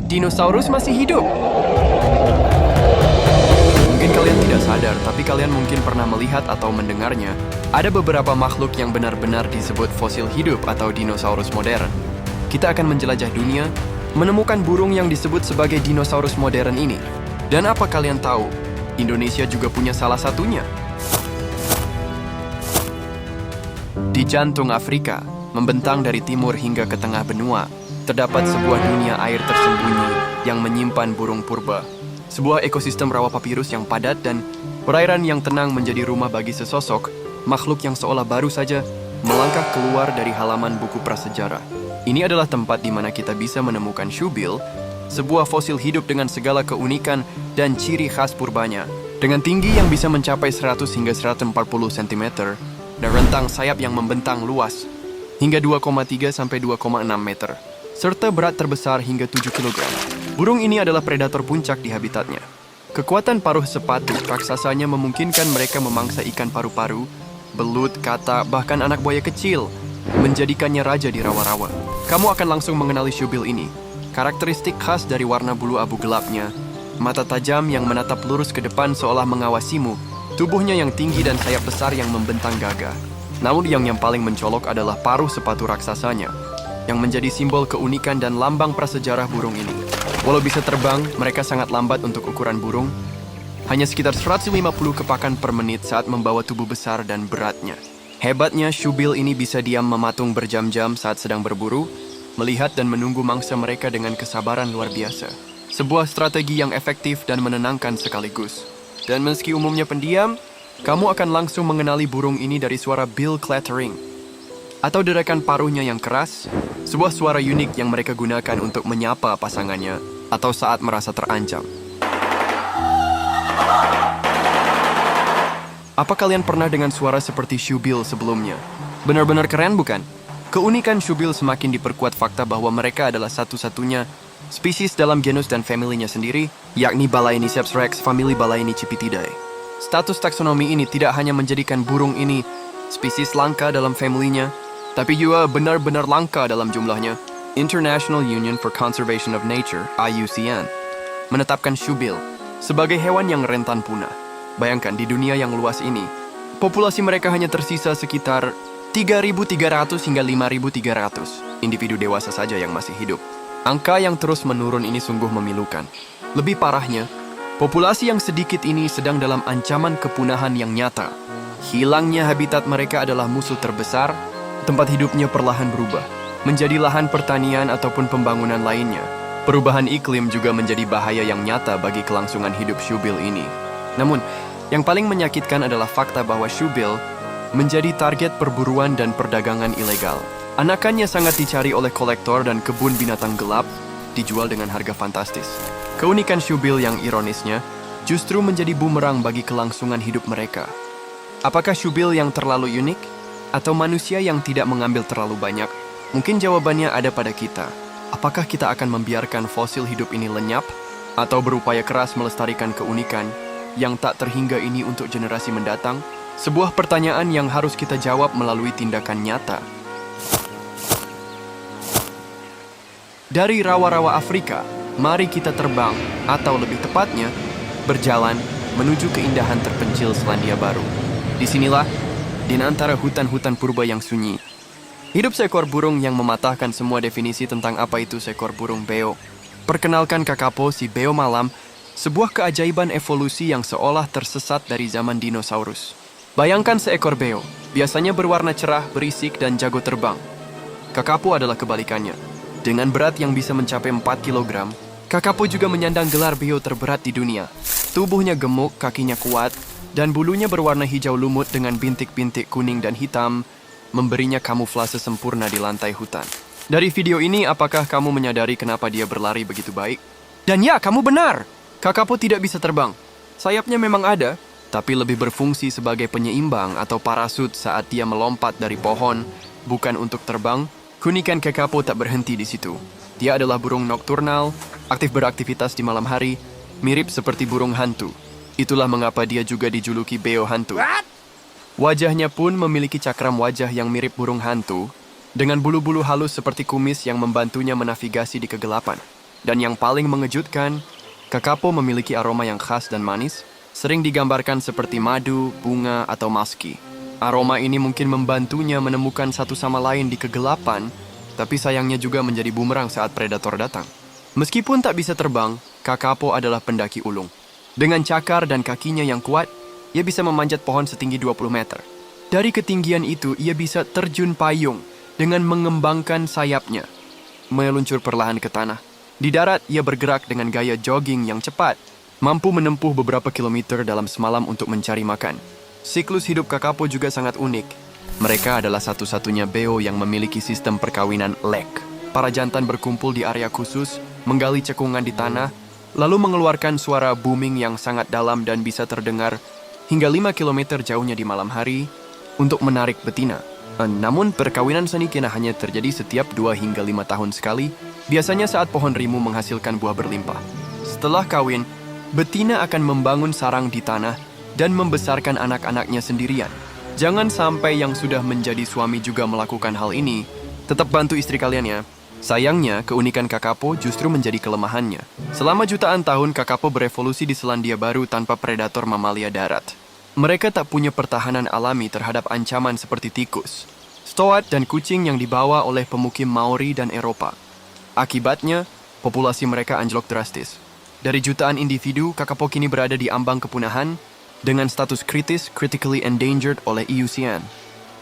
Dinosaurus masih hidup. Mungkin kalian tidak sadar, tapi kalian mungkin pernah melihat atau mendengarnya. Ada beberapa makhluk yang benar-benar disebut fosil hidup atau dinosaurus modern. Kita akan menjelajah dunia, menemukan burung yang disebut sebagai dinosaurus modern ini. Dan apa kalian tahu? Indonesia juga punya salah satunya. Di jantung Afrika, membentang dari timur hingga ke tengah benua, terdapat sebuah dunia air tersembunyi yang menyimpan burung purba. Sebuah ekosistem rawa papirus yang padat dan perairan yang tenang menjadi rumah bagi sesosok makhluk yang seolah baru saja melangkah keluar dari halaman buku prasejarah. Ini adalah tempat di mana kita bisa menemukan shoebill, sebuah fosil hidup dengan segala keunikan dan ciri khas purbanya. Dengan tinggi yang bisa mencapai 100 hingga 140 cm dan rentang sayap yang membentang luas hingga 2,3 sampai 2,6 meter, serta berat terbesar hingga 7 kg. Burung ini adalah predator puncak di habitatnya. Kekuatan paruh sepatu raksasanya memungkinkan mereka memangsa ikan paru-paru, belut, kata, bahkan anak buaya kecil, menjadikannya raja di rawa-rawa. Kamu akan langsung mengenali shoebill ini. Karakteristik khas dari warna bulu abu gelapnya, mata tajam yang menatap lurus ke depan seolah mengawasimu, tubuhnya yang tinggi dan sayap besar yang membentang gagah. Namun yang paling mencolok adalah paruh sepatu raksasanya, yang menjadi simbol keunikan dan lambang prasejarah burung ini. Walau bisa terbang, mereka sangat lambat untuk ukuran burung, hanya sekitar 150 kepakan per menit saat membawa tubuh besar dan beratnya. Hebatnya, shoebill ini bisa diam mematung berjam-jam saat sedang berburu, melihat dan menunggu mangsa mereka dengan kesabaran luar biasa. Sebuah strategi yang efektif dan menenangkan sekaligus. Dan meski umumnya pendiam, kamu akan langsung mengenali burung ini dari suara bill clattering, atau derakan paruhnya yang keras, sebuah suara unik yang mereka gunakan untuk menyapa pasangannya atau saat merasa terancam. Apa kalian pernah dengan suara seperti shoebill sebelumnya? Benar-benar keren bukan? Keunikan shoebill semakin diperkuat fakta bahwa mereka adalah satu-satunya spesies dalam genus dan familinya sendiri, yakni Balaeniceps rex, famili Balaenicipitidae. Status taksonomi ini tidak hanya menjadikan burung ini spesies langka dalam familinya, tapi juga benar-benar langka dalam jumlahnya. International Union for Conservation of Nature, IUCN, menetapkan shoebill sebagai hewan yang rentan punah. Bayangkan, di dunia yang luas ini, populasi mereka hanya tersisa sekitar 3.300 hingga 5.300 individu dewasa saja yang masih hidup. Angka yang terus menurun ini sungguh memilukan. Lebih parahnya, populasi yang sedikit ini sedang dalam ancaman kepunahan yang nyata. Hilangnya habitat mereka adalah musuh terbesar. Tempat hidupnya perlahan berubah menjadi lahan pertanian ataupun pembangunan lainnya. Perubahan iklim juga menjadi bahaya yang nyata bagi kelangsungan hidup shoebill ini. Namun, yang paling menyakitkan adalah fakta bahwa shoebill menjadi target perburuan dan perdagangan ilegal. Anakannya sangat dicari oleh kolektor dan kebun binatang gelap, dijual dengan harga fantastis. Keunikan shoebill yang ironisnya justru menjadi bumerang bagi kelangsungan hidup mereka. Apakah shoebill yang terlalu unik? Atau manusia yang tidak mengambil terlalu banyak? Mungkin jawabannya ada pada kita. Apakah kita akan membiarkan fosil hidup ini lenyap? Atau berupaya keras melestarikan keunikan yang tak terhingga ini untuk generasi mendatang? Sebuah pertanyaan yang harus kita jawab melalui tindakan nyata. Dari rawa-rawa Afrika, mari kita terbang, atau lebih tepatnya, berjalan menuju keindahan terpencil Selandia Baru. Disinilah, di antara hutan-hutan purba yang sunyi, hidup seekor burung yang mematahkan semua definisi tentang apa itu seekor burung beo. Perkenalkan Kakapo, si beo malam, sebuah keajaiban evolusi yang seolah tersesat dari zaman dinosaurus. Bayangkan seekor beo, biasanya berwarna cerah, berisik, dan jago terbang. Kakapo adalah kebalikannya. Dengan berat yang bisa mencapai 4 kg, Kakapo juga menyandang gelar beo terberat di dunia. Tubuhnya gemuk, kakinya kuat, dan bulunya berwarna hijau lumut dengan bintik-bintik kuning dan hitam, memberinya kamuflase sempurna di lantai hutan. Dari video ini, apakah kamu menyadari kenapa dia berlari begitu baik? Dan ya, kamu benar! Kakapo tidak bisa terbang. Sayapnya memang ada, tapi lebih berfungsi sebagai penyeimbang atau parasut saat dia melompat dari pohon, bukan untuk terbang. Keunikan Kakapo tak berhenti di situ. Dia adalah burung nokturnal, aktif beraktivitas di malam hari, mirip seperti burung hantu. Itulah mengapa dia juga dijuluki beo hantu. Wajahnya pun memiliki cakram wajah yang mirip burung hantu, dengan bulu-bulu halus seperti kumis yang membantunya menavigasi di kegelapan. Dan yang paling mengejutkan, kakapo memiliki aroma yang khas dan manis, sering digambarkan seperti madu, bunga, atau maski. Aroma ini mungkin membantunya menemukan satu sama lain di kegelapan, tapi sayangnya juga menjadi bumerang saat predator datang. Meskipun tak bisa terbang, kakapo adalah pendaki ulung. Dengan cakar dan kakinya yang kuat, ia bisa memanjat pohon setinggi 20 meter. Dari ketinggian itu, ia bisa terjun payung dengan mengembangkan sayapnya, meluncur perlahan ke tanah. Di darat, ia bergerak dengan gaya jogging yang cepat, mampu menempuh beberapa kilometer dalam semalam untuk mencari makan. Siklus hidup kakapo juga sangat unik. Mereka adalah satu-satunya beo yang memiliki sistem perkawinan lek. Para jantan berkumpul di area khusus, menggali cekungan di tanah, lalu mengeluarkan suara booming yang sangat dalam dan bisa terdengar hingga 5 km jauhnya di malam hari untuk menarik betina. Namun, perkawinan seni kini hanya terjadi setiap 2 hingga 5 tahun sekali, biasanya saat pohon rimu menghasilkan buah berlimpah. Setelah kawin, betina akan membangun sarang di tanah dan membesarkan anak-anaknya sendirian. Jangan sampai yang sudah menjadi suami juga melakukan hal ini. Tetap bantu istri kalian ya. Sayangnya, keunikan kakapo justru menjadi kelemahannya. Selama jutaan tahun, kakapo berevolusi di Selandia Baru tanpa predator mamalia darat. Mereka tak punya pertahanan alami terhadap ancaman seperti tikus, stoat, dan kucing yang dibawa oleh pemukim Maori dan Eropa. Akibatnya, populasi mereka anjlok drastis. Dari jutaan individu, kakapo kini berada di ambang kepunahan dengan status kritis, critically endangered oleh IUCN.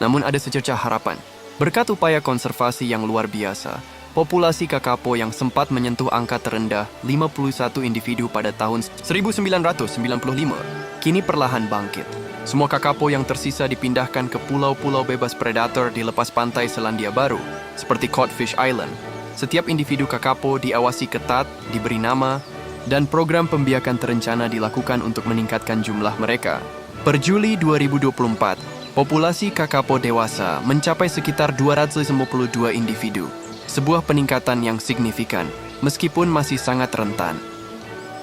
Namun ada secercah harapan. Berkat upaya konservasi yang luar biasa, populasi kakapo yang sempat menyentuh angka terendah 51 individu pada tahun 1995, kini perlahan bangkit. Semua kakapo yang tersisa dipindahkan ke pulau-pulau bebas predator di lepas pantai Selandia Baru, seperti Codfish Island. Setiap individu kakapo diawasi ketat, diberi nama, dan program pembiakan terencana dilakukan untuk meningkatkan jumlah mereka. Per Juli 2024, populasi kakapo dewasa mencapai sekitar 252 individu. Sebuah peningkatan yang signifikan, meskipun masih sangat rentan.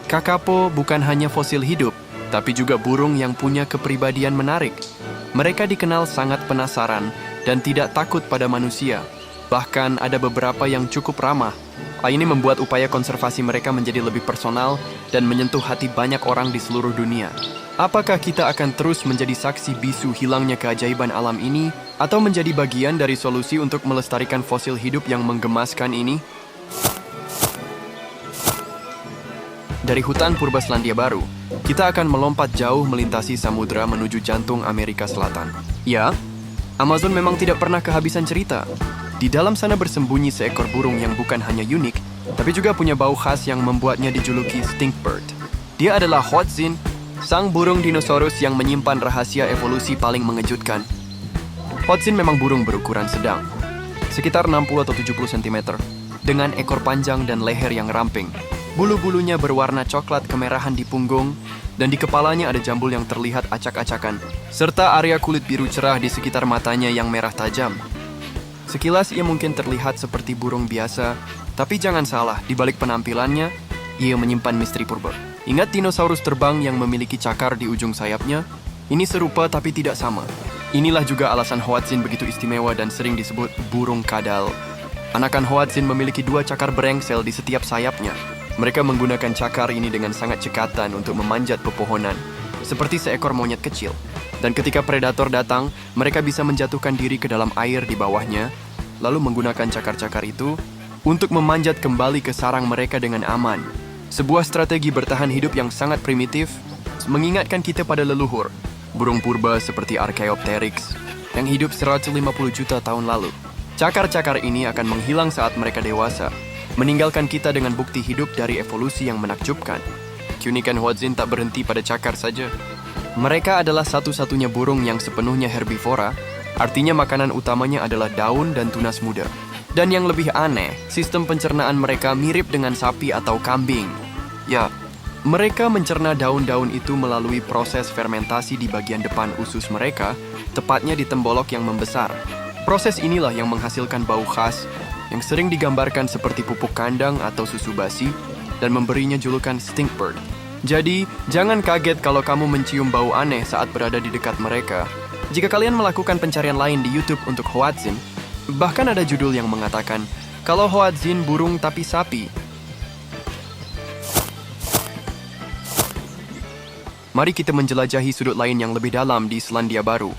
Kakapo bukan hanya fosil hidup, tapi juga burung yang punya kepribadian menarik. Mereka dikenal sangat penasaran dan tidak takut pada manusia. Bahkan ada beberapa yang cukup ramah. Hal ini membuat upaya konservasi mereka menjadi lebih personal dan menyentuh hati banyak orang di seluruh dunia. Apakah kita akan terus menjadi saksi bisu hilangnya keajaiban alam ini, atau menjadi bagian dari solusi untuk melestarikan fosil hidup yang menggemaskan ini? Dari hutan purba Selandia Baru, kita akan melompat jauh melintasi samudera menuju jantung Amerika Selatan. Ya, Amazon memang tidak pernah kehabisan cerita. Di dalam sana bersembunyi seekor burung yang bukan hanya unik, tapi juga punya bau khas yang membuatnya dijuluki Stinkbird. Dia adalah Hoatzin, sang burung dinosaurus yang menyimpan rahasia evolusi paling mengejutkan. Hoatzin memang burung berukuran sedang, sekitar 60 atau 70 cm, dengan ekor panjang dan leher yang ramping. Bulu-bulunya berwarna coklat kemerahan di punggung, dan di kepalanya ada jambul yang terlihat acak-acakan, serta area kulit biru cerah di sekitar matanya yang merah tajam. Sekilas ia mungkin terlihat seperti burung biasa, tapi jangan salah, di balik penampilannya, ia menyimpan misteri purba. Ingat dinosaurus terbang yang memiliki cakar di ujung sayapnya? Ini serupa tapi tidak sama. Inilah juga alasan Hoatzin begitu istimewa dan sering disebut burung kadal. Anakan Hoatzin memiliki 2 cakar berengsel di setiap sayapnya. Mereka menggunakan cakar ini dengan sangat cekatan untuk memanjat pepohonan, seperti seekor monyet kecil. Dan ketika predator datang, mereka bisa menjatuhkan diri ke dalam air di bawahnya, lalu menggunakan cakar-cakar itu untuk memanjat kembali ke sarang mereka dengan aman. Sebuah strategi bertahan hidup yang sangat primitif, mengingatkan kita pada leluhur, burung purba seperti Archaeopteryx, yang hidup 150 juta tahun lalu. Cakar-cakar ini akan menghilang saat mereka dewasa, meninggalkan kita dengan bukti hidup dari evolusi yang menakjubkan. Keunikan Hoatzin tak berhenti pada cakar saja. Mereka adalah satu-satunya burung yang sepenuhnya herbivora, artinya makanan utamanya adalah daun dan tunas muda. Dan yang lebih aneh, sistem pencernaan mereka mirip dengan sapi atau kambing. Ya, mereka mencerna daun-daun itu melalui proses fermentasi di bagian depan usus mereka, tepatnya di tembolok yang membesar. Proses inilah yang menghasilkan bau khas, yang sering digambarkan seperti pupuk kandang atau susu basi, dan memberinya julukan Stinkbird. Jadi, jangan kaget kalau kamu mencium bau aneh saat berada di dekat mereka. Jika kalian melakukan pencarian lain di YouTube untuk Hoatzin, bahkan ada judul yang mengatakan, kalau Hoatzin burung tapi sapi. Mari kita menjelajahi sudut lain yang lebih dalam di Selandia Baru.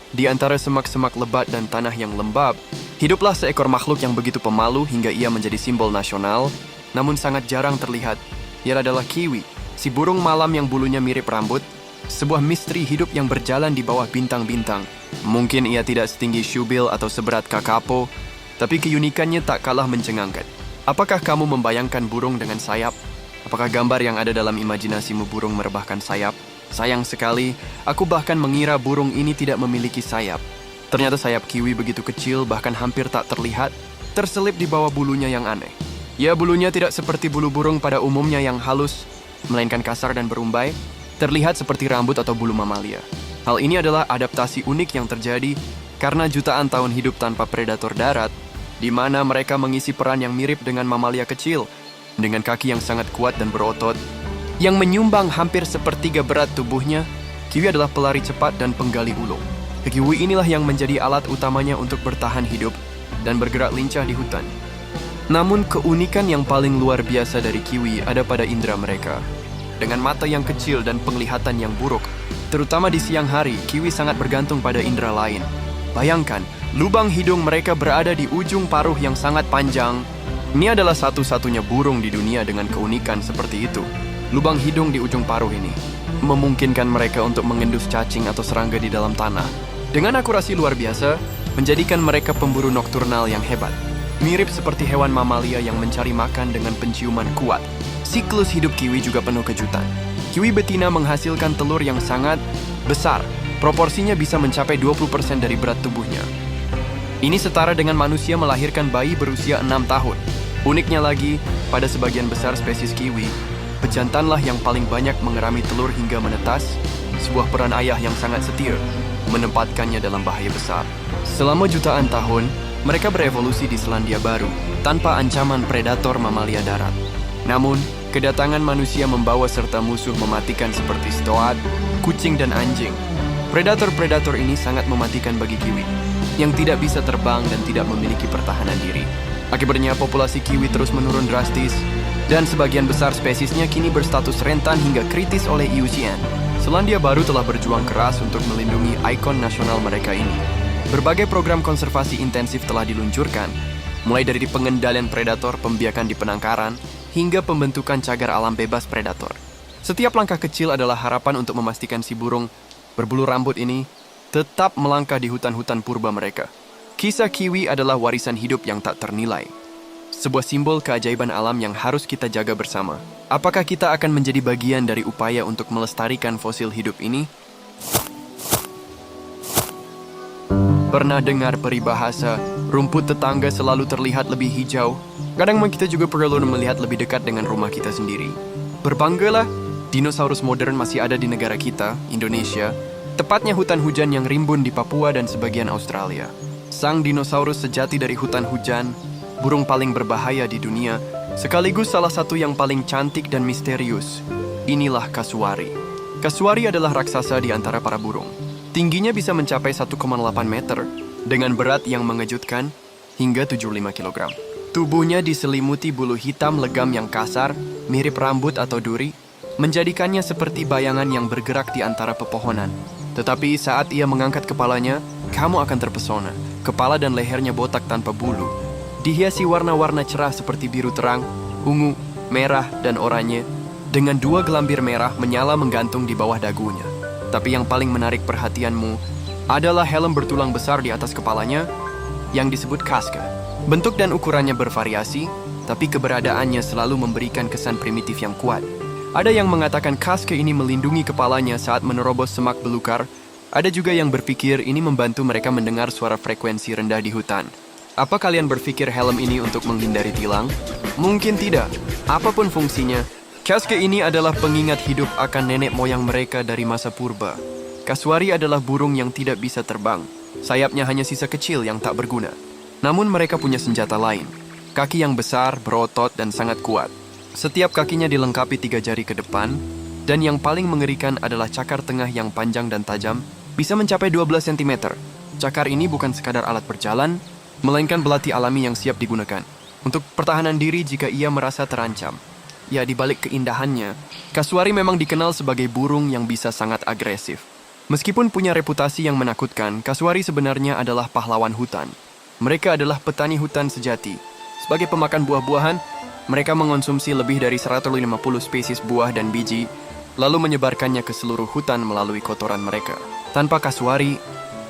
Di antara semak-semak lebat dan tanah yang lembab, hiduplah seekor makhluk yang begitu pemalu hingga ia menjadi simbol nasional, namun sangat jarang terlihat. Ia adalah kiwi, si burung malam yang bulunya mirip rambut, sebuah misteri hidup yang berjalan di bawah bintang-bintang. Mungkin ia tidak setinggi syubil atau seberat kakapo, tapi keunikannya tak kalah mencengangkan. Apakah kamu membayangkan burung dengan sayap? Apakah gambar yang ada dalam imajinasimu burung merebahkan sayap? Sayang sekali, aku bahkan mengira burung ini tidak memiliki sayap. Ternyata sayap kiwi begitu kecil, bahkan hampir tak terlihat, terselip di bawah bulunya yang aneh. Ya, bulunya tidak seperti bulu burung pada umumnya yang halus, melainkan kasar dan berumbai, terlihat seperti rambut atau bulu mamalia. Hal ini adalah adaptasi unik yang terjadi karena jutaan tahun hidup tanpa predator darat, di mana mereka mengisi peran yang mirip dengan mamalia kecil, dengan kaki yang sangat kuat dan berotot, yang menyumbang hampir sepertiga berat tubuhnya. Kiwi adalah pelari cepat dan penggali ulung. Kiwi inilah yang menjadi alat utamanya untuk bertahan hidup dan bergerak lincah di hutan. Namun keunikan yang paling luar biasa dari kiwi ada pada indera mereka. Dengan mata yang kecil dan penglihatan yang buruk, terutama di siang hari, kiwi sangat bergantung pada indera lain. Bayangkan, lubang hidung mereka berada di ujung paruh yang sangat panjang. Ini adalah satu-satunya burung di dunia dengan keunikan seperti itu. Lubang hidung di ujung paruh ini memungkinkan mereka untuk mengendus cacing atau serangga di dalam tanah. Dengan akurasi luar biasa, menjadikan mereka pemburu nokturnal yang hebat. Mirip seperti hewan mamalia yang mencari makan dengan penciuman kuat. Siklus hidup kiwi juga penuh kejutan. Kiwi betina menghasilkan telur yang sangat besar. Proporsinya bisa mencapai 20% dari berat tubuhnya. Ini setara dengan manusia melahirkan bayi berusia 6 tahun. Uniknya lagi, pada sebagian besar spesies kiwi, pejantanlah yang paling banyak mengerami telur hingga menetas, sebuah peran ayah yang sangat setia, menempatkannya dalam bahaya besar. Selama jutaan tahun, mereka berevolusi di Selandia Baru, tanpa ancaman predator mamalia darat. Namun, kedatangan manusia membawa serta musuh mematikan seperti stoat, kucing, dan anjing. Predator-predator ini sangat mematikan bagi kiwi, yang tidak bisa terbang dan tidak memiliki pertahanan diri. Akibatnya, populasi kiwi terus menurun drastis, dan sebagian besar spesiesnya kini berstatus rentan hingga kritis oleh IUCN. Selandia Baru telah berjuang keras untuk melindungi ikon nasional mereka ini. Berbagai program konservasi intensif telah diluncurkan, mulai dari pengendalian predator, pembiakan di penangkaran, hingga pembentukan cagar alam bebas predator. Setiap langkah kecil adalah harapan untuk memastikan si burung berbulu rambut ini tetap melangkah di hutan-hutan purba mereka. Kisah kiwi adalah warisan hidup yang tak ternilai. Sebuah simbol keajaiban alam yang harus kita jaga bersama. Apakah kita akan menjadi bagian dari upaya untuk melestarikan fosil hidup ini? Pernah dengar peribahasa, rumput tetangga selalu terlihat lebih hijau? Kadang kita juga perlu melihat lebih dekat dengan rumah kita sendiri. Berbanggalah, dinosaurus modern masih ada di negara kita, Indonesia, tepatnya hutan hujan yang rimbun di Papua dan sebagian Australia. Sang dinosaurus sejati dari hutan hujan, burung paling berbahaya di dunia, sekaligus salah satu yang paling cantik dan misterius. Inilah kasuari. Kasuari adalah raksasa di antara para burung. Tingginya bisa mencapai 1,8 meter, dengan berat yang mengejutkan hingga 75 kg. Tubuhnya diselimuti bulu hitam legam yang kasar, mirip rambut atau duri, menjadikannya seperti bayangan yang bergerak di antara pepohonan. Tetapi saat ia mengangkat kepalanya, kamu akan terpesona. Kepala dan lehernya botak tanpa bulu, dihiasi warna-warna cerah seperti biru terang, ungu, merah, dan oranye, dengan 2 gelambir merah menyala menggantung di bawah dagunya. Tapi yang paling menarik perhatianmu adalah helm bertulang besar di atas kepalanya yang disebut kaska. Bentuk dan ukurannya bervariasi, tapi keberadaannya selalu memberikan kesan primitif yang kuat. Ada yang mengatakan kaska ini melindungi kepalanya saat menerobos semak belukar. Ada juga yang berpikir ini membantu mereka mendengar suara frekuensi rendah di hutan. Apa kalian berpikir helm ini untuk menghindari tilang? Mungkin tidak. Apapun fungsinya, kaska ini adalah pengingat hidup akan nenek moyang mereka dari masa purba. Kasuari adalah burung yang tidak bisa terbang. Sayapnya hanya sisa kecil yang tak berguna. Namun mereka punya senjata lain. Kaki yang besar, berotot, dan sangat kuat. Setiap kakinya dilengkapi 3 jari ke depan, dan yang paling mengerikan adalah cakar tengah yang panjang dan tajam, bisa mencapai 12 cm. Cakar ini bukan sekadar alat berjalan, melainkan belati alami yang siap digunakan untuk pertahanan diri jika ia merasa terancam. Ya, di balik keindahannya, kasuari memang dikenal sebagai burung yang bisa sangat agresif. Meskipun punya reputasi yang menakutkan, kasuari sebenarnya adalah pahlawan hutan. Mereka adalah petani hutan sejati. Sebagai pemakan buah-buahan, mereka mengonsumsi lebih dari 150 spesies buah dan biji, lalu menyebarkannya ke seluruh hutan melalui kotoran mereka. Tanpa kasuari,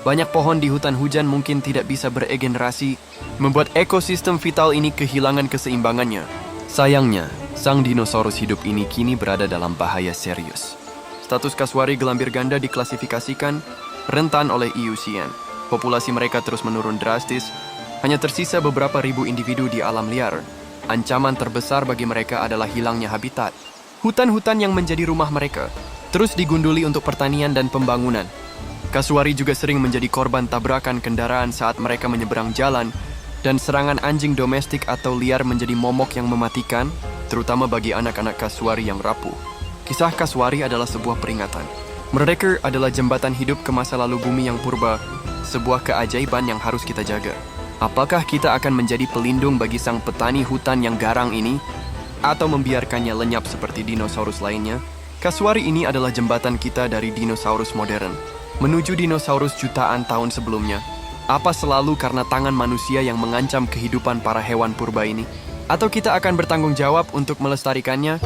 banyak pohon di hutan hujan mungkin tidak bisa beregenerasi, membuat ekosistem vital ini kehilangan keseimbangannya. Sayangnya, sang dinosaurus hidup ini kini berada dalam bahaya serius. Status kasuari gelambir ganda diklasifikasikan rentan oleh IUCN. Populasi mereka terus menurun drastis, hanya tersisa beberapa ribu individu di alam liar. Ancaman terbesar bagi mereka adalah hilangnya habitat. Hutan-hutan yang menjadi rumah mereka terus digunduli untuk pertanian dan pembangunan. Kasuari juga sering menjadi korban tabrakan kendaraan saat mereka menyeberang jalan, dan serangan anjing domestik atau liar menjadi momok yang mematikan, terutama bagi anak-anak kasuari yang rapuh. Kisah kasuari adalah sebuah peringatan. Mereka adalah jembatan hidup ke masa lalu bumi yang purba, sebuah keajaiban yang harus kita jaga. Apakah kita akan menjadi pelindung bagi sang petani hutan yang garang ini, atau membiarkannya lenyap seperti dinosaurus lainnya? Kasuari ini adalah jembatan kita dari dinosaurus modern menuju dinosaurus jutaan tahun sebelumnya. Apa selalu karena tangan manusia yang mengancam kehidupan para hewan purba ini? Atau kita akan bertanggung jawab untuk melestarikannya?